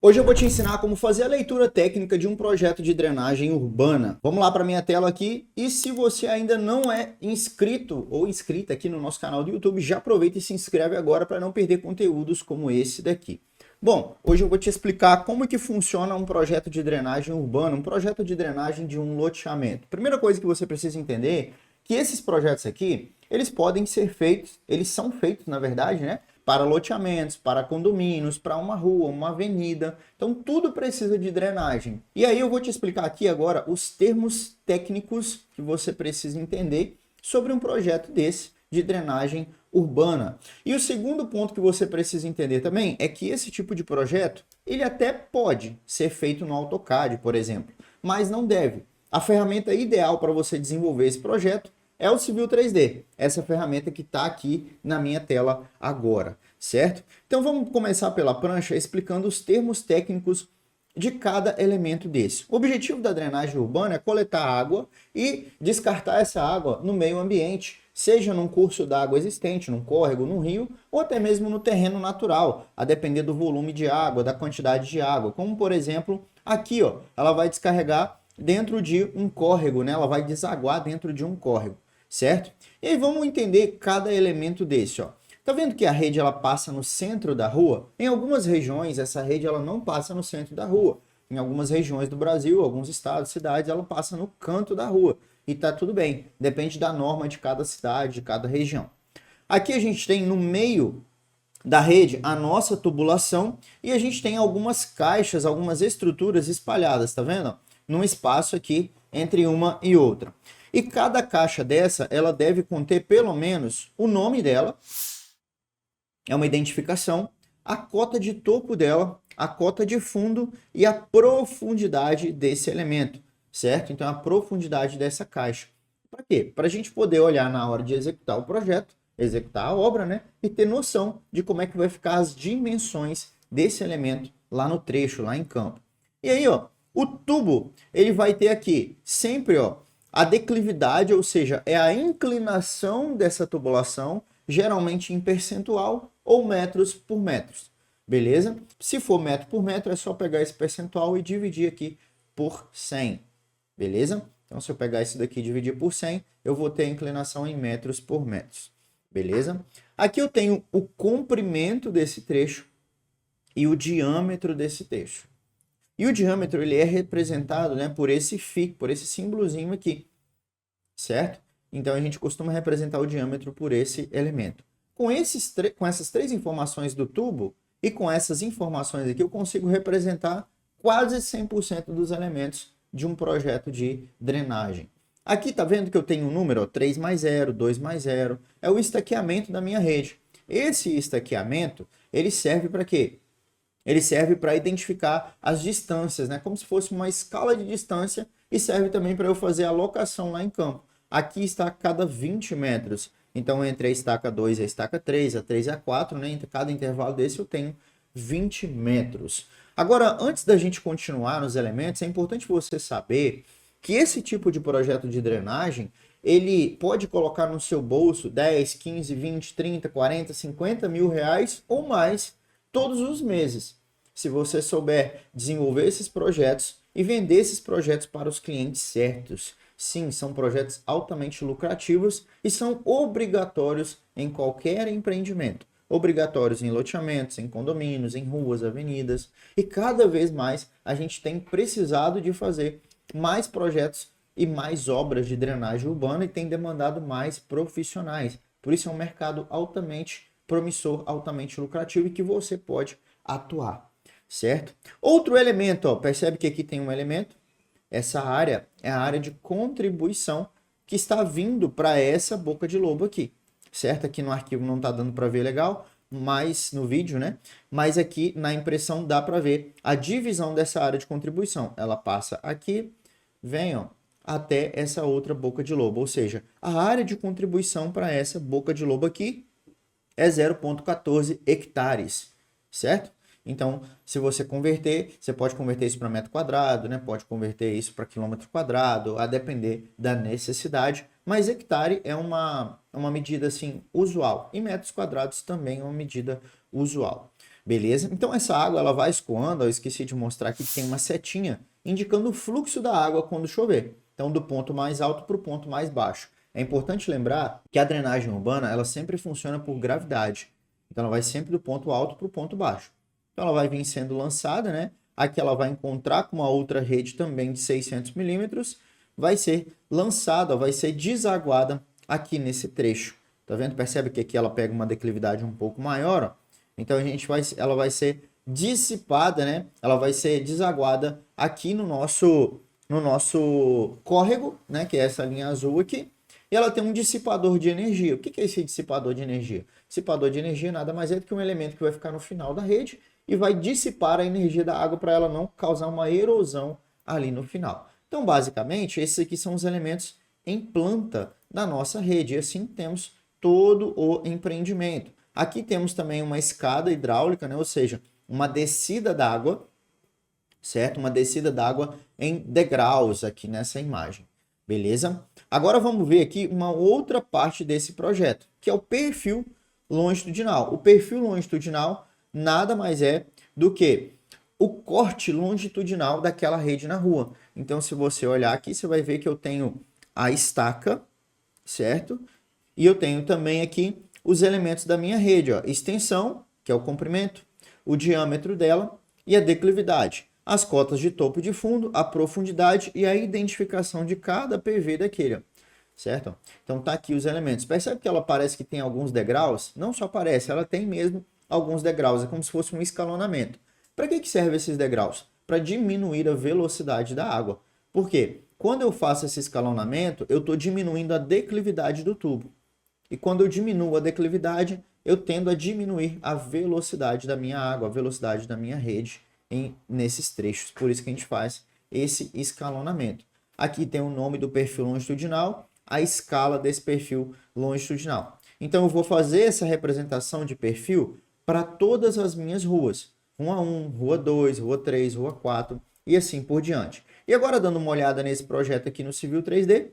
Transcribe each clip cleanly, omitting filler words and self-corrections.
Hoje eu vou te ensinar como fazer a leitura técnica de um projeto de drenagem urbana. Vamos lá para minha tela aqui e se você ainda não é inscrito ou inscrita aqui no nosso canal do YouTube, já aproveita e se inscreve agora para não perder conteúdos como esse daqui. Bom, hoje eu vou te explicar como que funciona um projeto de drenagem urbana, um projeto de drenagem de um loteamento. Primeira coisa que você precisa entender é que esses projetos aqui, eles podem ser feitos, eles são feitos, na verdade, né? Para loteamentos, para condomínios, para uma rua, uma avenida. Então, tudo precisa de drenagem. E aí eu vou te explicar aqui agora os termos técnicos que você precisa entender sobre um projeto desse de drenagem urbana. E o segundo ponto que você precisa entender também é que esse tipo de projeto, ele até pode ser feito no AutoCAD, por exemplo, mas não deve. A ferramenta ideal para você desenvolver esse projeto é o Civil 3D, essa ferramenta que está aqui na minha tela agora, certo? Então vamos começar pela prancha explicando os termos técnicos de cada elemento desse. O objetivo da drenagem urbana é coletar água e descartar essa água no meio ambiente, seja num curso d'água existente, num córrego, num rio, ou até mesmo no terreno natural, a depender do volume de água, da quantidade de água. Como, por exemplo, aqui, ó, ela vai descarregar dentro de um córrego, né? Ela vai desaguar dentro de um córrego, certo? E aí vamos entender cada elemento desse, ó. Tá vendo que a rede ela passa no centro da rua? Em algumas regiões essa rede ela não passa no centro da rua. Em algumas regiões do Brasil, alguns estados, cidades, ela passa no canto da rua. E tá tudo bem, depende da norma de cada cidade, de cada região. Aqui a gente tem no meio da rede a nossa tubulação e a gente tem algumas caixas, algumas estruturas espalhadas, tá vendo? Num espaço aqui entre uma e outra. E cada caixa dessa, ela deve conter pelo menos o nome dela, é uma identificação, a cota de topo dela, a cota de fundo e a profundidade desse elemento, certo? Então, a profundidade dessa caixa. Para quê? Para a gente poder olhar na hora de executar o projeto, executar a obra, né? E ter noção de como é que vai ficar as dimensões desse elemento lá no trecho, lá em campo. E aí, ó, o tubo, ele vai ter aqui sempre, ó, a declividade, ou seja, é a inclinação dessa tubulação, geralmente em percentual ou metros por metros. Beleza? Se for metro por metro, é só pegar esse percentual e dividir aqui por 100. Beleza? Então, se eu pegar isso daqui e dividir por 100, eu vou ter a inclinação em metros por metros. Beleza? Aqui eu tenho o comprimento desse trecho e o diâmetro desse trecho. E o diâmetro ele é representado, né, por esse φ, por esse símbolozinho aqui, certo? Então a gente costuma representar o diâmetro por esse elemento. Com essas três informações do tubo e com essas informações aqui, eu consigo representar quase 100% dos elementos de um projeto de drenagem. Aqui tá vendo que eu tenho um número, ó, 3 mais 0, 2 mais 0, é o estaqueamento da minha rede. Esse estaqueamento, ele serve para quê? Ele serve para identificar as distâncias, né? Como se fosse uma escala de distância e serve também para eu fazer a locação lá em campo. Aqui está a cada 20 metros. Então, entre a estaca 2 e a estaca 3, a 3 e a 4, né? Entre cada intervalo desse eu tenho 20 metros. Agora, antes da gente continuar nos elementos, é importante você saber que esse tipo de projeto de drenagem, ele pode colocar no seu bolso 10, 15, 20, 30, 40, 50 mil reais ou mais todos os meses, se você souber desenvolver esses projetos e vender esses projetos para os clientes certos. Sim, são projetos altamente lucrativos e são obrigatórios em qualquer empreendimento. Obrigatórios em loteamentos, em condomínios, em ruas, avenidas. E cada vez mais a gente tem precisado de fazer mais projetos e mais obras de drenagem urbana e tem demandado mais profissionais. Por isso é um mercado altamente promissor, altamente lucrativo e que você pode atuar, certo? Outro elemento, ó, percebe que aqui tem um elemento? Essa área é a área de contribuição que está vindo para essa boca de lobo aqui, certo? Aqui no arquivo não está dando para ver legal, mas no vídeo, né? Mas aqui na impressão dá para ver a divisão dessa área de contribuição. Ela passa aqui, vem, ó, até essa outra boca de lobo, ou seja, a área de contribuição para essa boca de lobo aqui é 0,14 hectares, certo? Então, se você converter, você pode converter isso para metro quadrado, né? Pode converter isso para quilômetro quadrado, a depender da necessidade. Mas hectare é uma medida assim usual. E metros quadrados também é uma medida usual. Beleza? Então essa água ela vai escoando, eu esqueci de mostrar aqui que tem uma setinha indicando o fluxo da água quando chover. Então do ponto mais alto para o ponto mais baixo. É importante lembrar que a drenagem urbana ela sempre funciona por gravidade. Então ela vai sempre do ponto alto para o ponto baixo. Então ela vai vir sendo lançada, né? Aqui ela vai encontrar com uma outra rede também de 600 milímetros, vai ser lançada, vai ser desaguada aqui nesse trecho. Tá vendo? Percebe que aqui ela pega uma declividade um pouco maior, ó. Então ela vai ser dissipada, né? Ela vai ser desaguada aqui no nosso córrego, né? Que é essa linha azul aqui. E ela tem um dissipador de energia. O que é esse dissipador de energia? Dissipador de energia nada mais é do que um elemento que vai ficar no final da rede e vai dissipar a energia da água para ela não causar uma erosão ali no final. Então, basicamente, esses aqui são os elementos em planta da nossa rede. E assim temos todo o empreendimento. Aqui temos também uma escada hidráulica, né? Ou seja, uma descida d'água, certo? Uma descida d'água em degraus aqui nessa imagem, beleza? Agora vamos ver aqui uma outra parte desse projeto, que é o perfil longitudinal. O perfil longitudinal nada mais é do que o corte longitudinal daquela rede na rua. Então, se você olhar aqui, você vai ver que eu tenho a estaca, certo? E eu tenho também aqui os elementos da minha rede, ó, extensão, que é o comprimento, o diâmetro dela e a declividade, as cotas de topo e de fundo, a profundidade e a identificação de cada PV daquele, ó, certo? Então tá aqui os elementos. Percebe que ela parece que tem alguns degraus? Não só parece, ela tem mesmo alguns degraus, é como se fosse um escalonamento. Para que servem esses degraus? Para diminuir a velocidade da água. Por quê? Quando eu faço esse escalonamento, eu estou diminuindo a declividade do tubo. E quando eu diminuo a declividade, eu tendo a diminuir a velocidade da minha água, a velocidade da minha rede nesses trechos. Por isso que a gente faz esse escalonamento. Aqui tem o nome do perfil longitudinal, a escala desse perfil longitudinal. Então eu vou fazer essa representação de perfil para todas as minhas ruas. Rua 1, Rua 2, Rua 3, Rua 4 e assim por diante. E agora dando uma olhada nesse projeto aqui no Civil 3D,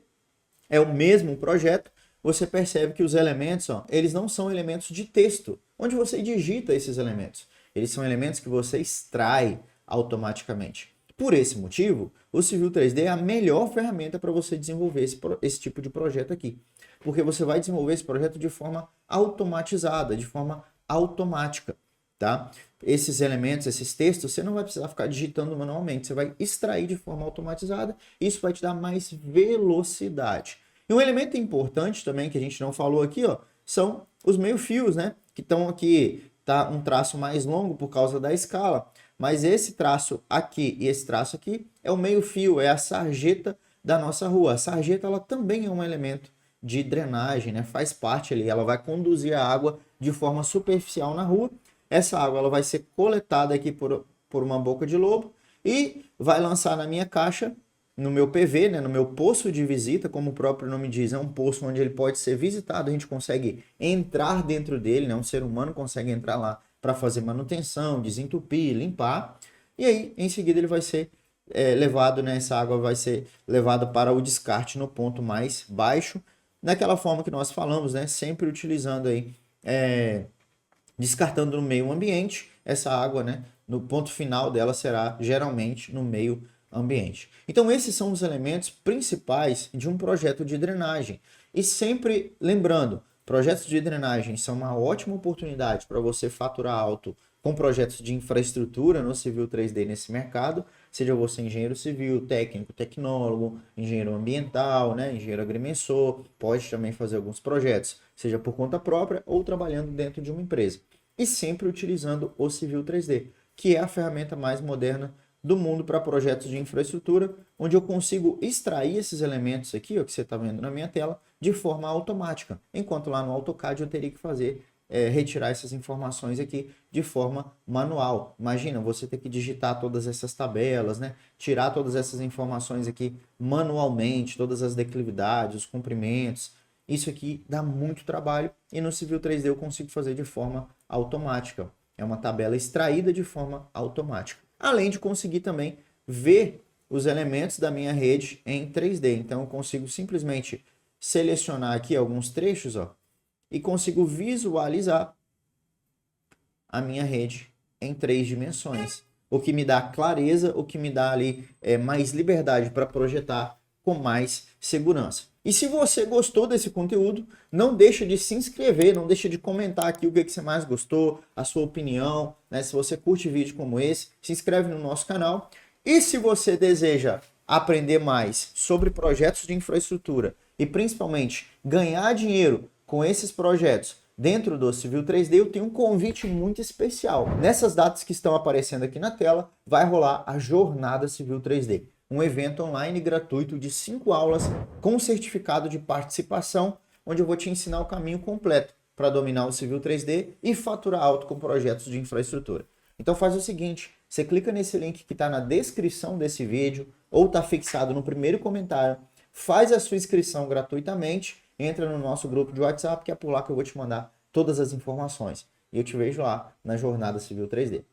é o mesmo projeto, você percebe que os elementos, ó, eles não são elementos de texto, onde você digita esses elementos. Eles são elementos que você extrai automaticamente. Por esse motivo, o Civil 3D é a melhor ferramenta para você desenvolver esse tipo de projeto aqui. Porque você vai desenvolver esse projeto de forma automatizada, de forma automática, tá? Esses elementos, esses textos, você não vai precisar ficar digitando manualmente, você vai extrair de forma automatizada, isso vai te dar mais velocidade. E um elemento importante também que a gente não falou aqui, ó, são os meio-fios, né? Que estão aqui, tá um traço mais longo por causa da escala, mas esse traço aqui e esse traço aqui é o meio-fio, é a sarjeta da nossa rua. A sarjeta, ela também é um elemento de drenagem, né? Faz parte ali, ela vai conduzir a água de forma superficial na rua. Essa água ela vai ser coletada aqui por uma boca de lobo e vai lançar na minha caixa, no meu PV, né, no meu poço de visita, como o próprio nome diz, é um poço onde ele pode ser visitado, a gente consegue entrar dentro dele, né, um ser humano consegue entrar lá para fazer manutenção, desentupir, limpar, e aí em seguida ele vai ser levado, né, essa água vai ser levada para o descarte no ponto mais baixo, daquela forma que nós falamos, né, sempre utilizando aí, descartando no meio ambiente, essa água, né, no ponto final dela será geralmente no meio ambiente. Então esses são os elementos principais de um projeto de drenagem. E sempre lembrando, projetos de drenagem são uma ótima oportunidade para você faturar alto com projetos de infraestrutura no Civil 3D nesse mercado, seja você engenheiro civil, técnico, tecnólogo, engenheiro ambiental, né, engenheiro agrimensor, pode também fazer alguns projetos, seja por conta própria ou trabalhando dentro de uma empresa. E sempre utilizando o Civil 3D, que é a ferramenta mais moderna do mundo para projetos de infraestrutura, onde eu consigo extrair esses elementos aqui, ó, que você está vendo na minha tela, de forma automática, enquanto lá no AutoCAD eu teria que fazer, retirar essas informações aqui de forma manual. Imagina, você ter que digitar todas essas tabelas, né? Tirar todas essas informações aqui manualmente, todas as declividades, os comprimentos. Isso aqui dá muito trabalho e no Civil 3D eu consigo fazer de forma automática. É uma tabela extraída de forma automática. Além de conseguir também ver os elementos da minha rede em 3D. Então eu consigo simplesmente selecionar aqui alguns trechos, ó, e consigo visualizar a minha rede em 3 dimensões, o que me dá clareza, o que me dá ali mais liberdade para projetar com mais segurança. E se você gostou desse conteúdo, não deixa de se inscrever, não deixa de comentar aqui o que você mais gostou, a sua opinião, né? Se você curte vídeo como esse, se inscreve no nosso canal. E se você deseja aprender mais sobre projetos de infraestrutura e principalmente ganhar dinheiro com esses projetos dentro do Civil 3D, eu tenho um convite muito especial. Nessas datas que estão aparecendo aqui na tela, vai rolar a Jornada Civil 3D. Um evento online gratuito de 5 aulas com certificado de participação, onde eu vou te ensinar o caminho completo para dominar o Civil 3D e faturar alto com projetos de infraestrutura. Então faz o seguinte, você clica nesse link que está na descrição desse vídeo ou está fixado no primeiro comentário, faz a sua inscrição gratuitamente, entra no nosso grupo de WhatsApp, que é por lá que eu vou te mandar todas as informações. E eu te vejo lá na Jornada Civil 3D.